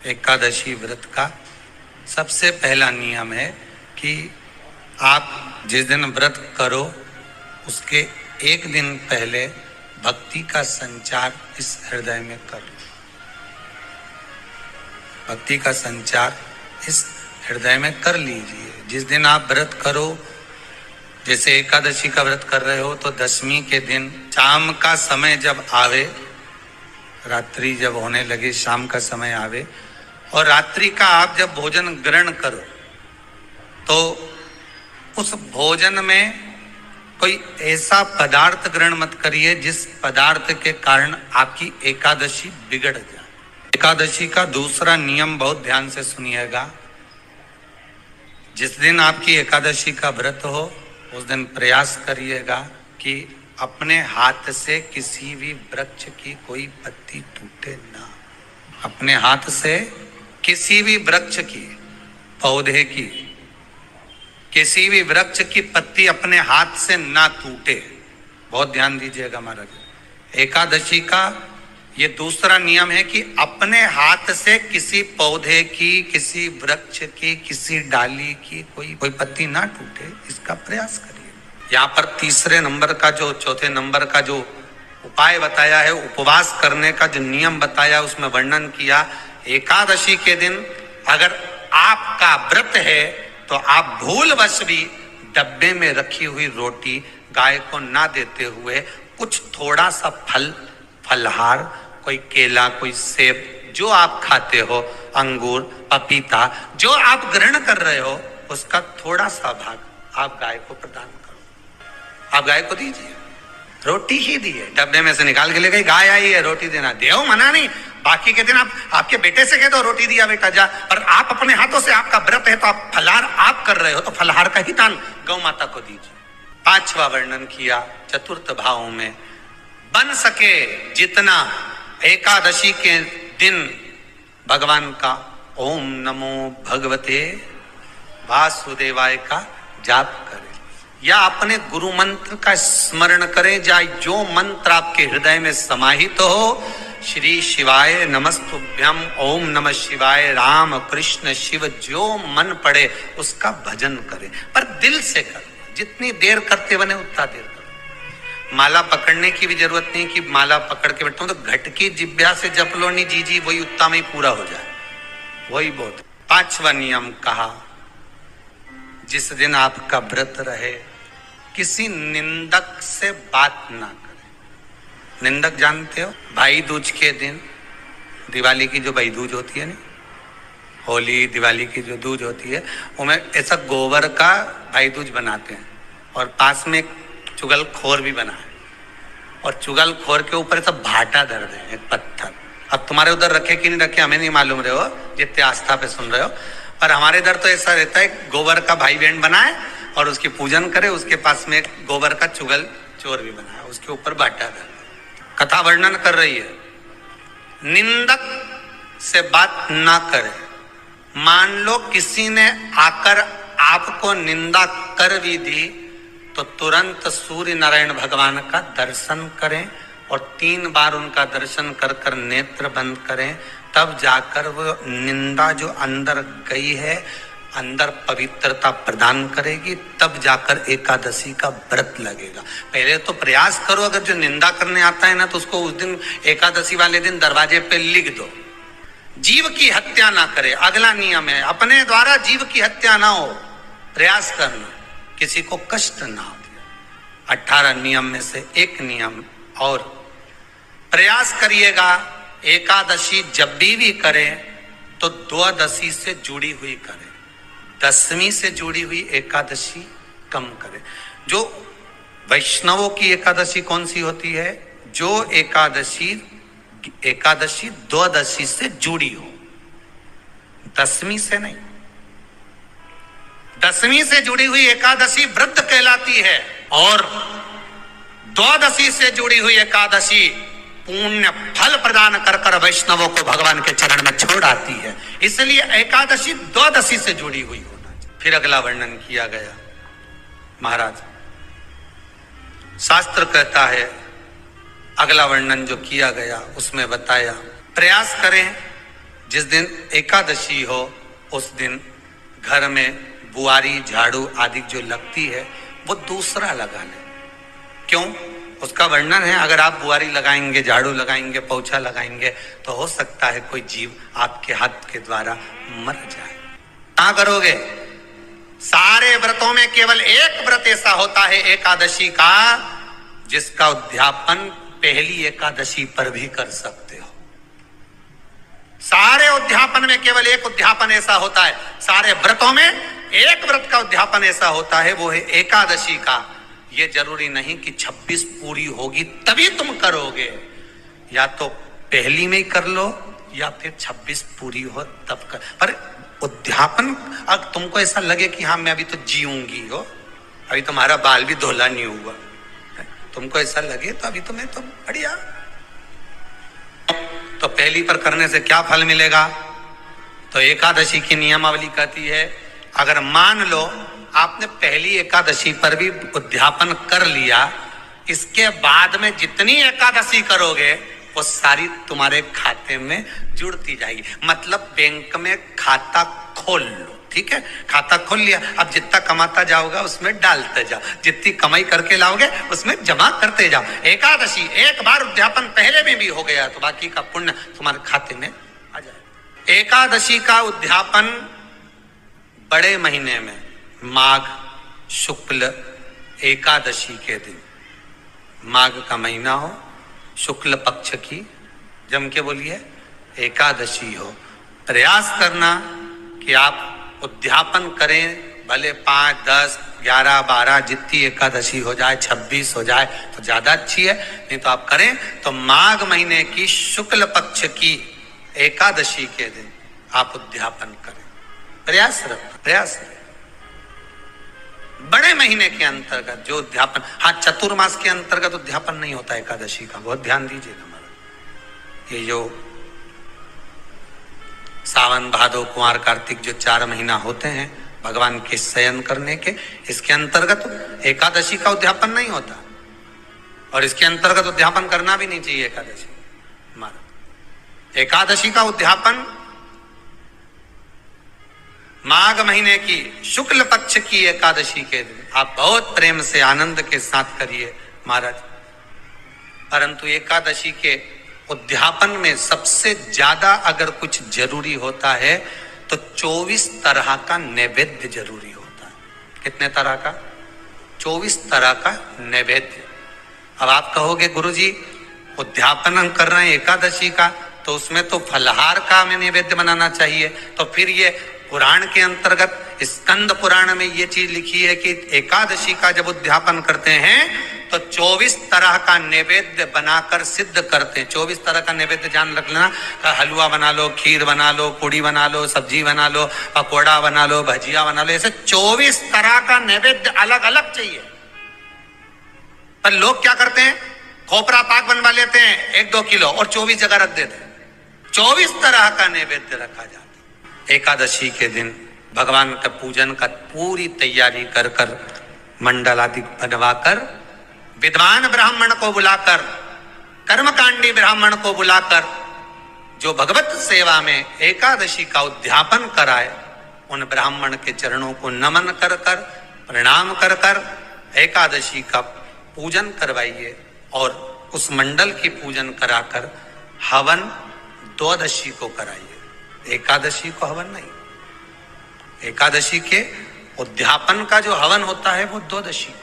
एकादशी व्रत का सबसे पहला नियम है कि आप जिस दिन व्रत करो उसके एक दिन पहले भक्ति का संचार इस हृदय में करो। भक्ति का संचार इस हृदय में कर लीजिए। जिस दिन आप व्रत करो, जैसे एकादशी का व्रत कर रहे हो तो दशमी के दिन शाम का समय जब आवे, रात्रि जब होने लगे, शाम का समय आवे और रात्रि का आप जब भोजन ग्रहण करो तो उस भोजन में कोई ऐसा पदार्थ ग्रहण मत करिए जिस पदार्थ के कारण आपकी एकादशी बिगड़ जाए। एकादशी का दूसरा नियम बहुत ध्यान से सुनिएगा। जिस दिन आपकी एकादशी का व्रत हो उस दिन प्रयास करिएगा कि अपने हाथ से किसी भी वृक्ष की कोई पत्ती टूटे ना। अपने हाथ से किसी भी वृक्ष की, पौधे की, किसी भी वृक्ष की पत्ती अपने हाथ से ना टूटे। बहुत ध्यान दीजिएगा महाराज। एकादशी का ये दूसरा नियम है कि अपने हाथ से किसी पौधे की, किसी वृक्ष की, किसी डाली की कोई पत्ती ना टूटे, इसका प्रयास करिए। यहाँ पर तीसरे नंबर का जो, चौथे नंबर का जो उपाय बताया है, उपवास करने का जो नियम बताया, उसमें वर्णन किया एकादशी के दिन अगर आपका व्रत है तो आप भूलवश भी डब्बे में रखी हुई रोटी गाय को ना देते हुए कुछ थोड़ा सा फलहार, कोई केला, कोई सेब, जो आप खाते हो, अंगूर, पपीता, जो आप ग्रहण कर रहे हो उसका थोड़ा सा भाग आप गाय को प्रदान करो। आप गाय को दीजिए। रोटी ही दी है, डब्बे में से निकाल के ले गई, गाय आई है, रोटी देना, देव मना नहीं। बाकी के दिन आप आपके बेटे से कह दो रोटी दिया बेटा जा, पर आप अपने हाथों से, आपका व्रत है तो आप फलहार आप कर रहे हो तो फलहार का ही दान गौ माता को दीजिए। पांचवा वर्णन किया चतुर्थ भाव में, बन सके जितना एकादशी के दिन भगवान का ओम नमो भगवते वासुदेवाय का जाप करें या अपने गुरु मंत्र का स्मरण करें, या जो मंत्र आपके हृदय में समाहित हो, श्री शिवाय नमस्तुभ्यम, ओम नमः शिवाय, राम कृष्ण शिव, जो मन पड़े उसका भजन करें, पर दिल से करें। जितनी देर करते बने उतना देर करें। माला पकड़ने की भी जरूरत नहीं कि माला पकड़ के बैठता हूं तो घटकी जिब्या से जप लो नहीं जी, वही उतना में पूरा हो जाए, वही बहुत। पांचवा नियम कहा, जिस दिन आपका व्रत रहे किसी निंदक से बात ना करें। निंदक जानते हो, भाई दूज के दिन, दिवाली की जो भाई दूज होती है ना, होली दिवाली की जो दूज होती है, उनमें ऐसा गोबर का भाई दूज बनाते हैं और पास में एक चुगलखोर भी बना है और चुगलखोर के ऊपर ऐसा भाटा धर दे, एक पत्थर। अब तुम्हारे उधर रखे कि नहीं रखे हमें नहीं मालूम रहे हो, जितने आस्था पे सुन रहे हो, पर हमारे इधर तो ऐसा रहता है, गोबर का भाई बहन बनाए और उसकी पूजन करे, उसके पास में एक गोबर का चुगल चोर भी बनाया, उसके ऊपर भाटा धर। कथा वर्णन कर रही है, निंदक से बात ना करें। मान लो किसी ने आकर आपको निंदा कर भी दी तो तुरंत सूर्य नारायण भगवान का दर्शन करें और 3 बार उनका दर्शन कर कर नेत्र बंद करें, तब जाकर वो निंदा जो अंदर गई है, अंदर पवित्रता प्रदान करेगी, तब जाकर एकादशी का व्रत लगेगा। पहले तो प्रयास करो, अगर जो निंदा करने आता है ना तो उसको उस दिन एकादशी वाले दिन दरवाजे पे लिख दो, जीव की हत्या ना करे। अगला नियम है, अपने द्वारा जीव की हत्या ना हो, प्रयास करना, किसी को कष्ट ना हो। 18 नियम में से एक नियम और, प्रयास करिएगा एकादशी जब भी करें तो द्वादशी से जुड़ी हुई करें, दशमी से जुड़ी हुई एकादशी कम करें। जो वैष्णवों की एकादशी कौन सी होती है? जो एकादशी द्वादशी से जुड़ी हो, दशमी से नहीं। दशमी से जुड़ी हुई एकादशी व्रत कहलाती है और द्वादशी से जुड़ी हुई एकादशी पुण्य फल प्रदान कर कर वैष्णवों को भगवान के चरण में छोड़ आती है। इसलिए एकादशी द्वादशी से जुड़ी हुई होना चाहिए। फिर अगला वर्णन किया गया, महाराज शास्त्र कहता है, अगला वर्णन जो किया गया उसमें बताया, प्रयास करें जिस दिन एकादशी हो उस दिन घर में बुआरी झाड़ू आदि जो लगती है वो दूसरा लगा ले। क्यों? उसका वर्णन है, अगर आप बुआरी लगाएंगे, झाड़ू लगाएंगे, पोछा लगाएंगे तो हो सकता है कोई जीव आपके हाथ के द्वारा मर जाए। क्या करोगे? सारे व्रतों में केवल एक व्रत ऐसा होता है एकादशी का जिसका उद्यापन पहली एकादशी पर भी कर सकते हो। सारे उद्यापन में केवल एक उद्यापन ऐसा होता है, सारे व्रतों में एक व्रत का उद्यापन ऐसा होता है, वो है एकादशी का। ये जरूरी नहीं कि 26 पूरी होगी तभी तुम करोगे, या तो पहली में ही कर लो या फिर 26 पूरी हो तब कर। पर उद्यापन, अब तुमको ऐसा लगे कि हाँ मैं अभी तो जीऊंगी हो, अभी तुम्हारा बाल भी धोला नहीं हुआ, तुमको ऐसा लगे तो अभी तो मैं तो बढ़िया, तो पहली पर करने से क्या फल मिलेगा? तो एकादशी की नियमावली कहती है, अगर मान लो आपने पहली एकादशी पर भी उद्यापन कर लिया, इसके बाद में जितनी एकादशी करोगे वो सारी तुम्हारे खाते में जुड़ती जाएगी। मतलब बैंक में खाता खोल लो, ठीक है? खाता खोल लिया, अब जितना कमाता जाओगे उसमें डालते जाओ, जितनी कमाई करके लाओगे उसमें जमा करते जाओ। एकादशी एक बार उद्यापन पहले में भी हो गया तो बाकी का पुण्य तुम्हारे खाते में आ जाए। एकादशी का उद्यापन बड़े महीने में माघ शुक्ल एकादशी के दिन, माघ का महीना हो, शुक्ल पक्ष की, जम के बोलिए, एकादशी हो, प्रयास करना कि आप उद्यापन करें, भले 5, 10, 11, 12 जितनी एकादशी हो जाए, 26 हो जाए तो ज्यादा अच्छी है, नहीं तो आप करें तो माघ महीने की शुक्ल पक्ष की एकादशी के दिन आप उद्यापन करें। प्रयास रखें, प्रयास रखें। बड़े महीने के अंतर्गत जो उद्यापन, हाँ चतुर्मास के अंतर्गत उद्यापन नहीं होता एकादशी का, बहुत ध्यान दीजिएगा। हमारा ये जो सावन भादो कुंवर कार्तिक जो 4 महीना होते हैं भगवान के शयन करने के, इसके अंतर्गत एकादशी का उद्यापन नहीं होता, और इसके अंतर्गत उद्यापन करना भी नहीं चाहिए एकादशी। हमारा एकादशी का उद्यापन माघ महीने की शुक्ल पक्ष की एकादशी के दिन आप बहुत प्रेम से आनंद के साथ करिए महाराज। परंतु एकादशी के उद्यापन में सबसे ज्यादा अगर कुछ जरूरी होता है तो 24 तरह का नैवेद्य जरूरी होता है। कितने तरह का? 24 तरह का नैवेद्य। अब आप कहोगे गुरुजी उद्यापन हम कर रहे हैं एकादशी का, तो उसमें तो फलहार का हमें नैवेद्य बनाना चाहिए, तो फिर ये पुराण के अंतर्गत स्कंद पुराण में ये चीज लिखी है कि एकादशी का जब उद्यापन करते हैं तो 24 तरह का नैवेद्य बनाकर सिद्ध करते हैं। 24 तरह का नैवेद्य जान रख लेना, हलवा बना लो, खीर बना लो, पूड़ी बना लो, सब्जी बना लो, पकौड़ा बना लो, भजिया बना लो, ऐसे 24 तरह का नैवेद्य अलग अलग चाहिए। पर लोग क्या करते हैं, खोपरा पाक बनवा लेते हैं 1-2 किलो और 24 जगह रख देते हैं। 24 तरह का नैवेद्य रखा जाता है। एकादशी के दिन भगवान का पूजन का पूरी तैयारी कर कर, मंडल आदि बनवाकर, विद्वान ब्राह्मण को बुलाकर, कर्मकांडी ब्राह्मण को बुलाकर, जो भगवत सेवा में एकादशी का उद्यापन कराए, उन ब्राह्मण के चरणों को नमन कर कर, प्रणाम कर कर एकादशी का पूजन करवाइए, और उस मंडल की पूजन कराकर हवन द्वादशी को कराइए, एकादशी को हवन नहीं। एकादशी के उद्यापन का जो हवन होता है वो द्वादशी